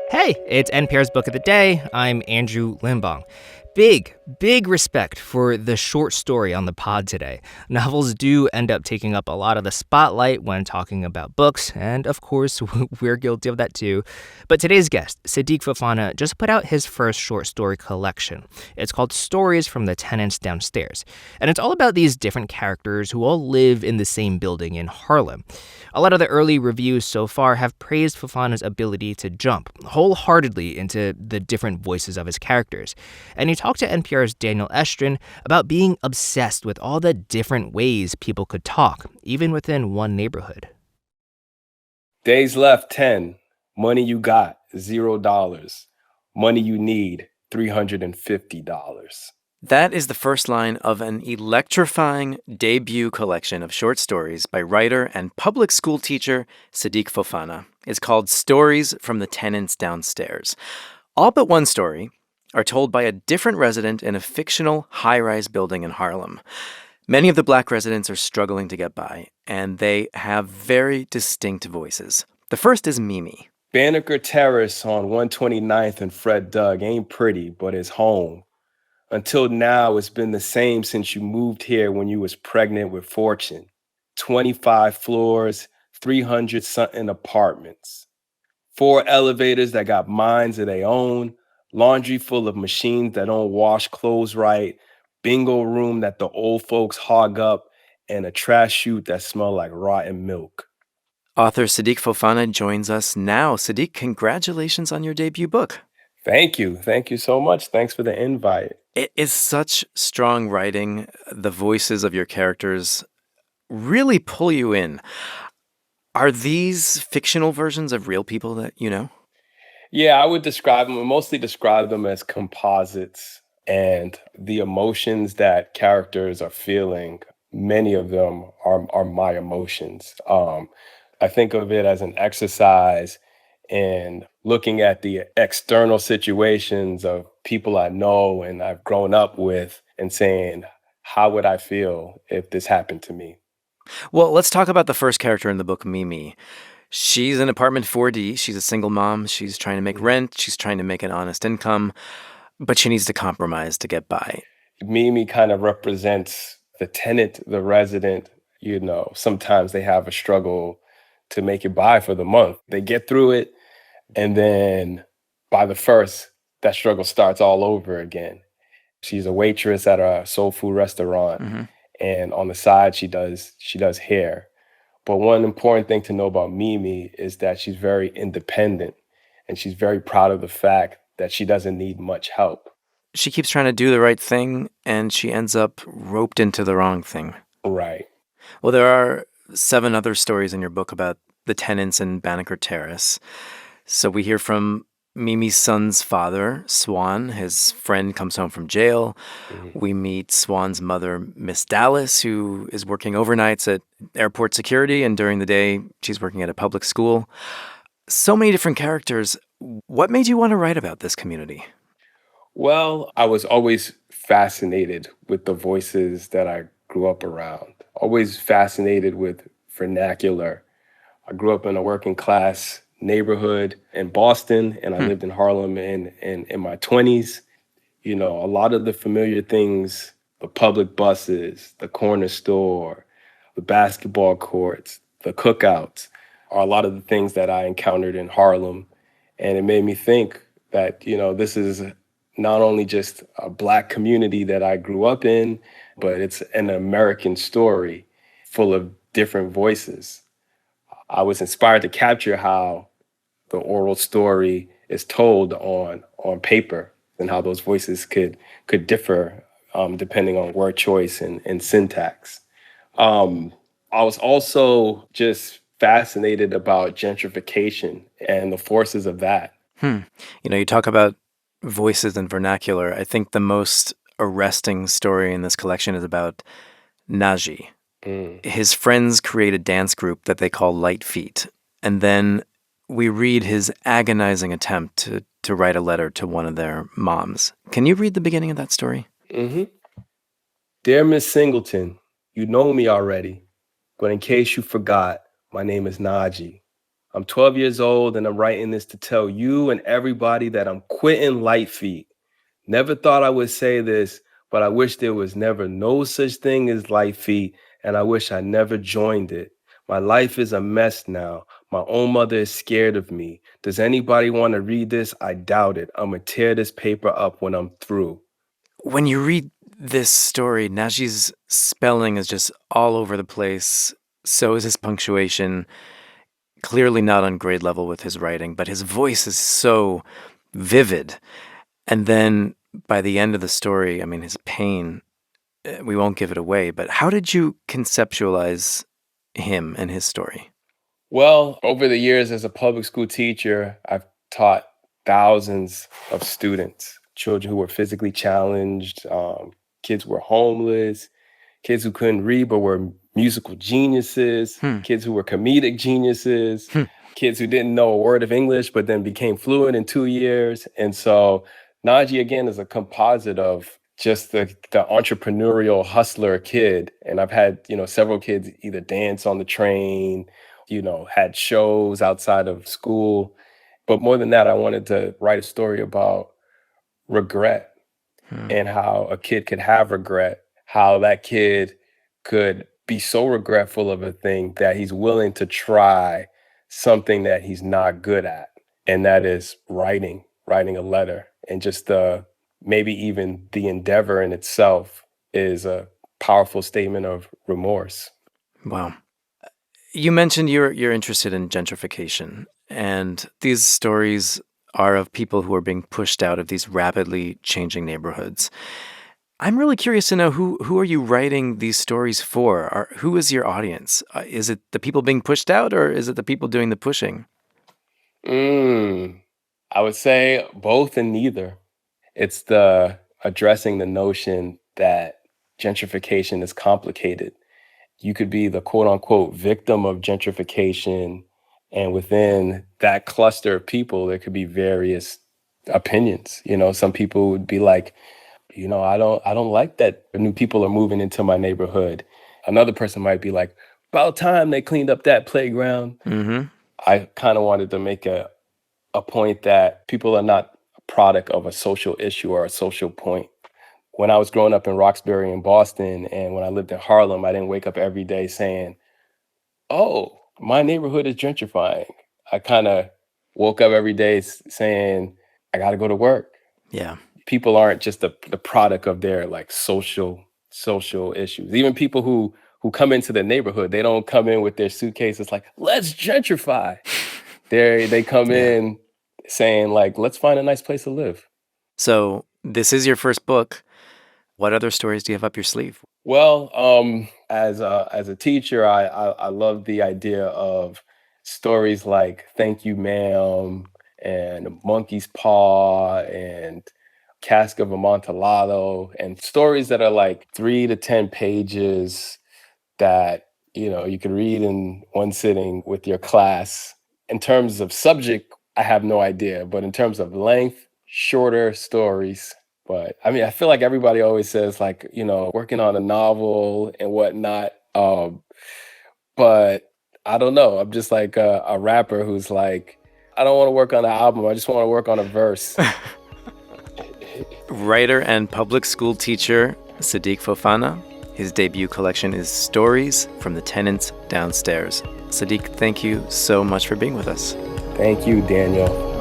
Hey, it's NPR's Book of the Day. I'm Andrew Limbong. Big respect for the short story on the pod today. Novels do end up taking up a lot of the spotlight when talking about books, and of course, we're guilty of that too. But today's guest, Sidik Fofana, just put out his first short story collection. It's called Stories from the Tenants Downstairs, and it's all about these different characters who all live in the same building in Harlem. A lot of the early reviews so far have praised Fofana's ability to jump wholeheartedly into the different voices of his characters. And he talked to NPR's Daniel Estrin about being obsessed with all the different ways people could talk, even within one neighborhood. Days left 10. Money you got $0. Money you need $350. That is the first line of an electrifying debut collection of short stories by writer and public school teacher Sidik Fofana. It's called Stories from the Tenants Downstairs. All but one story are told by a different resident in a fictional high-rise building in Harlem. Many of the black residents are struggling to get by, and they have very distinct voices. The first is Mimi. Banneker Terrace on 129th and Fred Doug ain't pretty, but it's home. Until now, it's been the same since you moved here when you was pregnant with Fortune. 25 floors, 300-something apartments. 4 elevators that got minds of their own, laundry full of machines that don't wash clothes right, bingo room that the old folks hog up, and a trash chute that smell like rotten milk. Author Sidik Fofana joins us now. Sidik, congratulations on your debut book. Thank you. Thank you so much. Thanks for the invite. It is such strong writing. The voices of your characters really pull you in. Are these fictional versions of real people that you know? Yeah, I would mostly describe them as composites, and the emotions that characters are feeling, many of them are my emotions. I think of it as an exercise in looking at the external situations of people I know and I've grown up with and saying, how would I feel if this happened to me? Well, let's talk about the first character in the book, Mimi. She's in apartment 4D. She's a single mom. She's trying to make rent. She's trying to make an honest income, but she needs to compromise to get by. Mimi kind of represents the tenant, the resident. Sometimes they have a struggle to make it by for the month. They get through it, and then by the first, that struggle starts all over again. She's a waitress at a soul food restaurant, and on the side, she does hair. But one important thing to know about Mimi is that she's very independent, and she's very proud of the fact that she doesn't need much help. She keeps trying to do the right thing, and she ends up roped into the wrong thing. Right. Well, there are 7 other stories in your book about the tenants in Banneker Terrace. So we hear from Mimi's son's father, Swan. His friend comes home from jail. We meet Swan's mother, Miss Dallas, who is working overnights at airport security, and during the day, she's working at a public school. So many different characters. What made you want to write about this community? Well, I was always fascinated with the voices that I grew up around, always fascinated with vernacular. I grew up in a working class neighborhood in Boston, and I lived in Harlem in my 20s. A lot of the familiar things, the public buses, the corner store, the basketball courts, the cookouts, are a lot of the things that I encountered in Harlem. And it made me think that, this is not only just a Black community that I grew up in, but it's an American story full of different voices. I was inspired to capture how the oral story is told on paper and how those voices could differ depending on word choice and syntax. I was also just fascinated about gentrification and the forces of that. You talk about voices and vernacular. I think the most arresting story in this collection is about Najee. His friends create a dance group that they call Light Feet. And then we read his agonizing attempt to write a letter to one of their moms. Can you read the beginning of that story? Dear Miss Singleton, you know me already, but in case you forgot, my name is Najee. I'm 12 years old and I'm writing this to tell you and everybody that I'm quitting light feet. Never thought I would say this, but I wish there was never no such thing as light feet, and I wish I never joined it. My life is a mess now. My own mother is scared of me. Does anybody want to read this? I doubt it. I'm going to tear this paper up when I'm through. When you read this story, Najee's spelling is just all over the place. So is his punctuation. Clearly not on grade level with his writing, but his voice is so vivid. And then by the end of the story, I mean, his pain, we won't give it away, but how did you conceptualize him and his story? Well, over the years as a public school teacher, I've taught thousands of students, children who were physically challenged, kids who were homeless, kids who couldn't read but were musical geniuses, kids who were comedic geniuses, kids who didn't know a word of English but then became fluent in 2 years. And so Najee, again, is a composite of just the entrepreneurial hustler kid. And I've had, several kids either dance on the train, had shows outside of school. But more than that, I wanted to write a story about regret and how a kid could have regret, how that kid could be so regretful of a thing that he's willing to try something that he's not good at. And that is writing a letter. And just maybe even the endeavor in itself is a powerful statement of remorse. Wow. You mentioned you're interested in gentrification, and these stories are of people who are being pushed out of these rapidly changing neighborhoods. I'm really curious to know who are you writing these stories for? Who is your audience? Is it the people being pushed out, or is it the people doing the pushing? I would say both and neither. It's the addressing the notion that gentrification is complicated. You could be the quote unquote victim of gentrification, and within that cluster of people, there could be various opinions. Some people would be like, I don't like that new people are moving into my neighborhood. Another person might be like, about time they cleaned up that playground. I kind of wanted to make a point that people are not a product of a social issue or a social point. When I was growing up in Roxbury in Boston, and when I lived in Harlem, I didn't wake up every day saying, oh, my neighborhood is gentrifying. I kind of woke up every day saying, I got to go to work. Yeah. People aren't just the product of their like social issues. Even people who come into the neighborhood, they don't come in with their suitcases like, let's gentrify. They come in saying like, let's find a nice place to live. So this is your first book. What other stories do you have up your sleeve? Well, as a teacher, I love the idea of stories like Thank You, Ma'am, and Monkey's Paw, and Cask of Amontillado, and stories that are like 3 to 10 pages that, you can read in one sitting with your class. In terms of subject, I have no idea, but in terms of length, shorter stories. But I mean, I feel like everybody always says like, working on a novel and whatnot. But I don't know. I'm just like a rapper who's like, I don't want to work on an album. I just want to work on a verse. Writer and public school teacher Sidik Fofana. His debut collection is Stories from the Tenants Downstairs. Sidik, thank you so much for being with us. Thank you, Daniel.